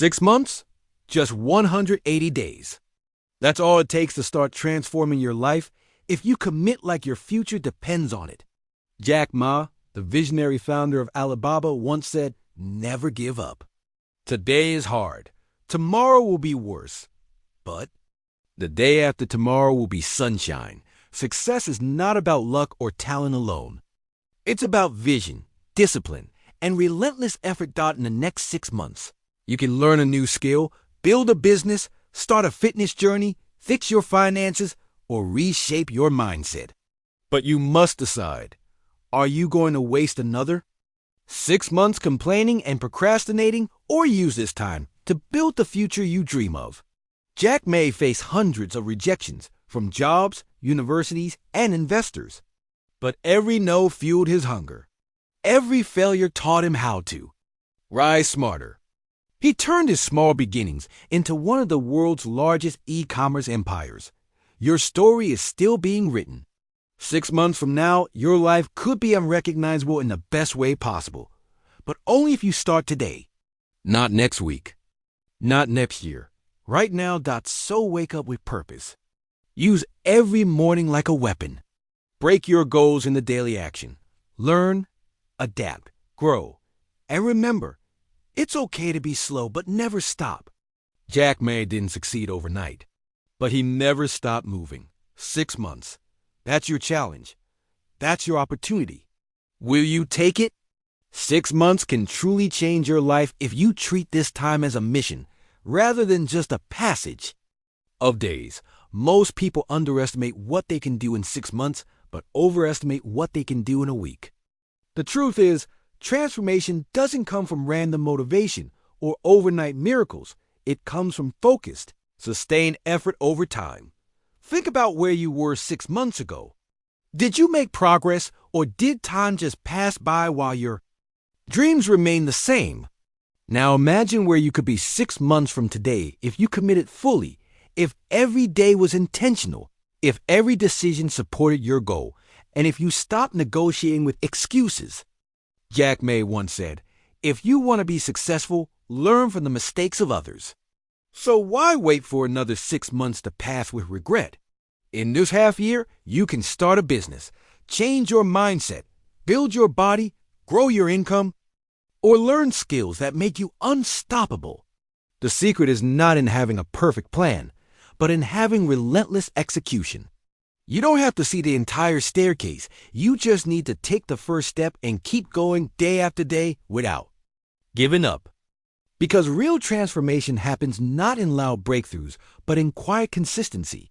6 months? Just 180 days. That's all it takes to start transforming your life if you commit like your future depends on it. Jack Ma, the visionary founder of Alibaba, once said, "Never give up." Today is hard. Tomorrow will be worse. But the day after tomorrow will be sunshine. Success is not about luck or talent alone. It's about vision, discipline, and relentless effort. In the next 6 months, you can learn a new skill, build a business, start a fitness journey, fix your finances, or reshape your mindset. But you must decide, are you going to waste another 6 months complaining and procrastinating, or use this time to build the future you dream of? Jack Ma faced hundreds of rejections from jobs, universities, and investors. But every no fueled his hunger. Every failure taught him how to rise smarter. He turned his small beginnings into one of the world's largest e-commerce empires. Your story is still being written. 6 months from now, your life could be unrecognizable in the best way possible. But only if you start today. Not next week. Not next year. Right now. So wake up with purpose. Use every morning like a weapon. Break your goals into daily action. Learn, adapt, grow. And remember, it's okay to be slow, but never stop. Jack Ma didn't succeed overnight, but he never stopped moving. 6 months. That's your challenge. That's your opportunity. Will you take it? 6 months can truly change your life if you treat this time as a mission rather than just a passage of days. Most people underestimate what they can do in 6 months, but overestimate what they can do in a week. The truth is, transformation doesn't come from random motivation or overnight miracles. It comes from focused, sustained effort over time. Think about where you were 6 months ago. Did you make progress, or did time just pass by while your dreams remain the same? Now imagine where you could be 6 months from today if you committed fully, if every day was intentional, if every decision supported your goal, and if you stopped negotiating with excuses. Jack Ma once said, "If you want to be successful, learn from the mistakes of others." So why wait for another 6 months to pass with regret? In this half year, you can start a business, change your mindset, build your body, grow your income, or learn skills that make you unstoppable. The secret is not in having a perfect plan, but in having relentless execution. You don't have to see the entire staircase. You just need to take the first step and keep going day after day without giving up. Because real transformation happens not in loud breakthroughs, but in quiet consistency.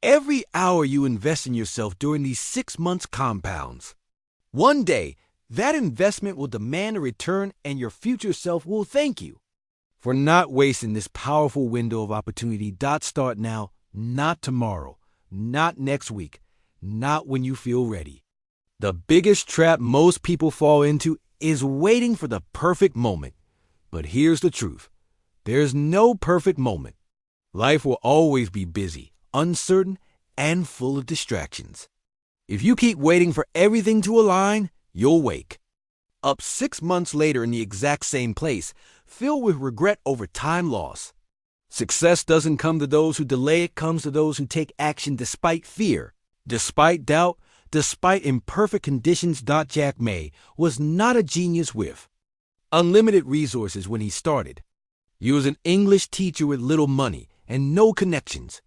Every hour you invest in yourself during these 6 months compounds. One day, that investment will demand a return, and your future self will thank you for not wasting this powerful window of opportunity. Start now, not tomorrow, not next week, not when you feel ready. The biggest trap most people fall into is waiting for the perfect moment. But here's the truth. There's no perfect moment. Life will always be busy, uncertain, and full of distractions. If you keep waiting for everything to align, you'll wake up 6 months later in the exact same place, filled with regret over time lost. Success doesn't come to those who delay, it comes to those who take action despite fear, despite doubt, despite imperfect conditions. Jack Ma was not a genius with unlimited resources when he started. He was an English teacher with little money and no connections,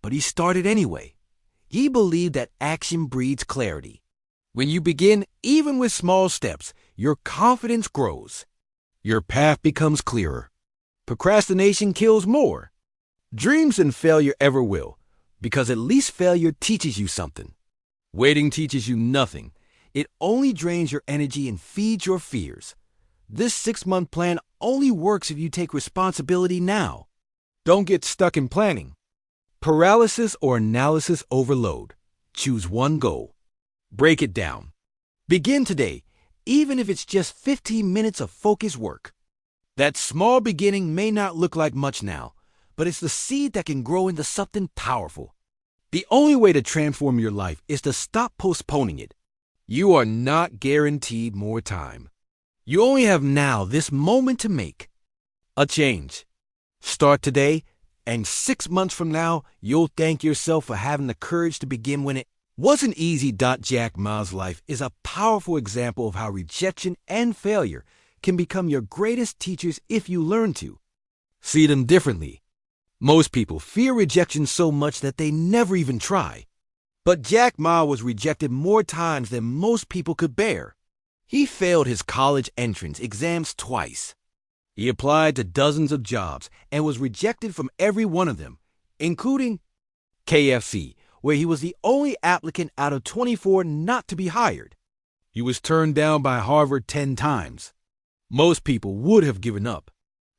but he started anyway. He believed that action breeds clarity. When you begin, even with small steps, your confidence grows. Your path becomes clearer. Procrastination kills more dreams than failure ever will, because at least failure teaches you something. Waiting teaches you nothing. It only drains your energy and feeds your fears. This 6-month plan only works if you take responsibility now. Don't get stuck in planning paralysis or analysis overload. Choose one goal. Break it down. Begin today, even if it's just 15 minutes of focused work. That small beginning may not look like much now, but it's the seed that can grow into something powerful. The only way to transform your life is to stop postponing it. You are not guaranteed more time. You only have now, this moment, to make a change. Start today, and 6 months from now, you'll thank yourself for having the courage to begin when it wasn't easy. Jack Ma's life is a powerful example of how rejection and failure can become your greatest teachers if you learn to see them differently. Most people fear rejection so much that they never even try. But Jack Ma was rejected more times than most people could bear. He failed his college entrance exams twice. He applied to dozens of jobs and was rejected from every one of them, including KFC, where he was the only applicant out of 24 not to be hired. He was turned down by Harvard 10 times. Most people would have given up.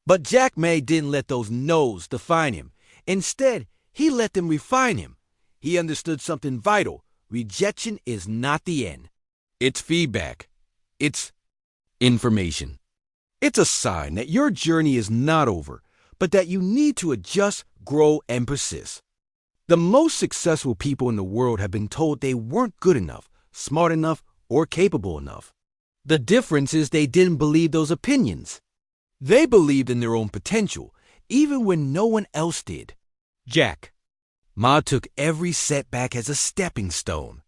But Jack Ma didn't let those no's define him. Instead, he let them refine him. He understood something vital. Rejection is not the end. It's feedback. It's information. It's a sign that your journey is not over, but that you need to adjust, grow, and persist. The most successful people in the world have been told they weren't good enough, smart enough, or capable enough. The difference is they didn't believe those opinions. They believed in their own potential, even when no one else did. Jack Ma took every setback as a stepping stone.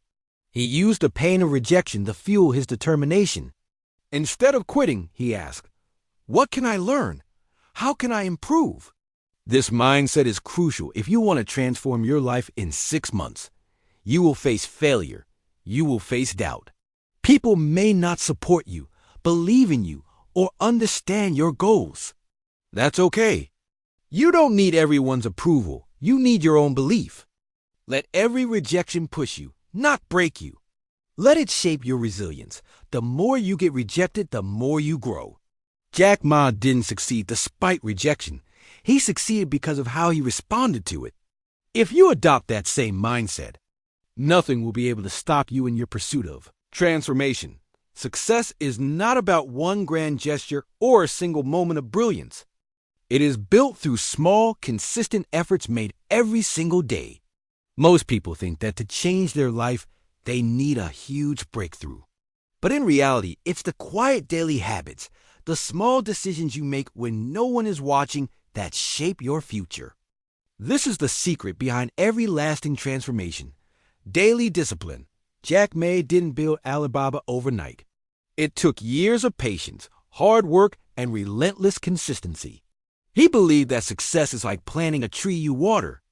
He used the pain of rejection to fuel his determination. Instead of quitting, he asked, "What can I learn? How can I improve?" This mindset is crucial if you want to transform your life in 6 months. You will face failure. You will face doubt. People may not support you, believe in you, or understand your goals. That's okay. You don't need everyone's approval. You need your own belief. Let every rejection push you, not break you. Let it shape your resilience. The more you get rejected, the more you grow. Jack Ma didn't succeed despite rejection. He succeeded because of how he responded to it. If you adopt that same mindset, nothing will be able to stop you in your pursuit of transformation. Success is not about one grand gesture or a single moment of brilliance. It is built through small, consistent efforts made every single day. Most people think that to change their life, they need a huge breakthrough. But in reality, it's the quiet daily habits, the small decisions you make when no one is watching, that shape your future. This is the secret behind every lasting transformation. Daily discipline. Jack Ma didn't build Alibaba overnight. It took years of patience, hard work, and relentless consistency. He believed that success is like planting a tree you water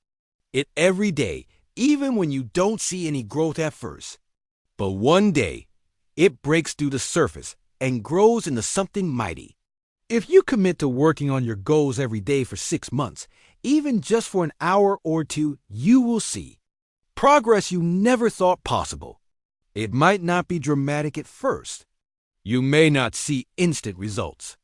it every day, even when you don't see any growth at first. But one day, it breaks through the surface and grows into something mighty. If you commit to working on your goals every day for 6 months, even just for an hour or two, you will see progress you never thought possible. It might not be dramatic at first. You may not see instant results.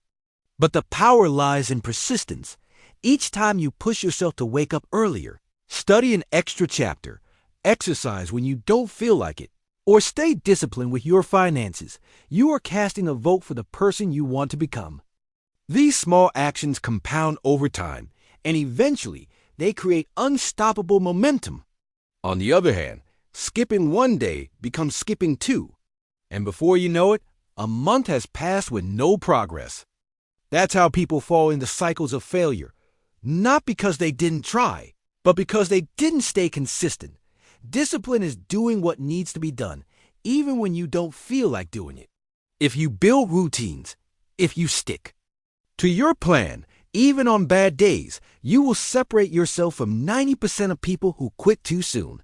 But the power lies in persistence. Each time you push yourself to wake up earlier, study an extra chapter, exercise when you don't feel like it, or stay disciplined with your finances, you are casting a vote for the person you want to become. These small actions compound over time, and eventually they create unstoppable momentum. On the other hand, skipping one day becomes skipping 2, and before you know it, a month has passed with no progress. That's how people fall into cycles of failure, not because they didn't try, but because they didn't stay consistent. Discipline is doing what needs to be done, even when you don't feel like doing it. If you build routines, if you stick to your plan, even on bad days, you will separate yourself from 90% of people who quit too soon.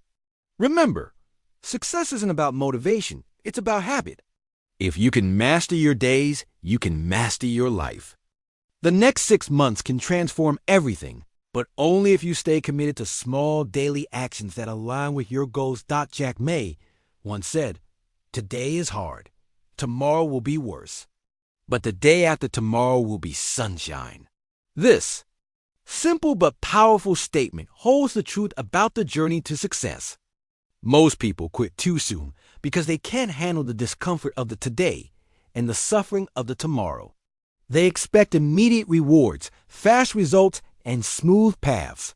Remember, success isn't about motivation, it's about habit. If you can master your days, you can master your life. The next 6 months can transform everything, but only if you stay committed to small daily actions that align with your goals. Jack Ma once said, "Today is hard. Tomorrow will be worse. But the day after tomorrow will be sunshine." This simple but powerful statement holds the truth about the journey to success. Most people quit too soon because they can't handle the discomfort of the today and the suffering of the tomorrow. They expect immediate rewards, fast results, and smooth paths.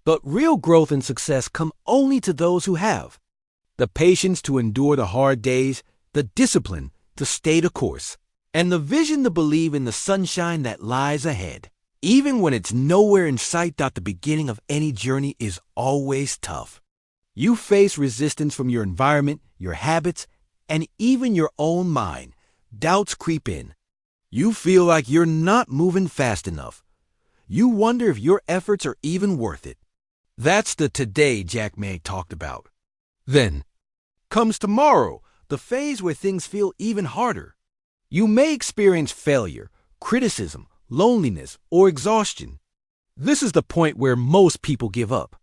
But real growth and success come only to those who have the patience to endure the hard days, the discipline to stay the course, and the vision to believe in the sunshine that lies ahead. Even when it's nowhere in sight, the beginning of any journey is always tough. You face resistance from your environment, your habits, and even your own mind. Doubts creep in. You feel like you're not moving fast enough. You wonder if your efforts are even worth it. That's the today Jack May talked about. Then comes tomorrow, the phase where things feel even harder. You may experience failure, criticism, loneliness, or exhaustion. This is the point where most people give up.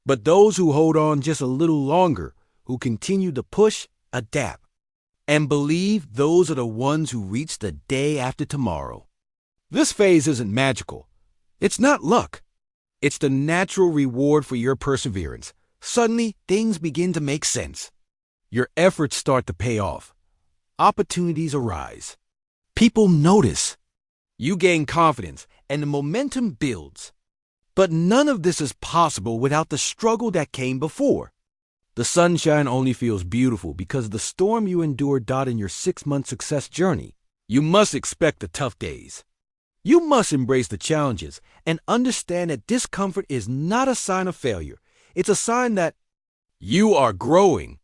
But those who hold on just a little longer, who continue to push, adapt, and believe, those are the ones who reach the day after tomorrow. This phase isn't magical. It's not luck. It's the natural reward for your perseverance. Suddenly, things begin to make sense. Your efforts start to pay off. Opportunities arise. People notice. You gain confidence, and the momentum builds. But none of this is possible without the struggle that came before. The sunshine only feels beautiful because of the storm you endured in your 6-month success journey. You must expect the tough days. You must embrace the challenges and understand that discomfort is not a sign of failure. It's a sign that you are growing.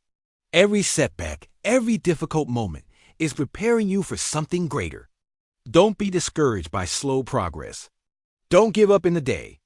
Every setback, every difficult moment is preparing you for something greater. Don't be discouraged by slow progress. Don't give up in the day.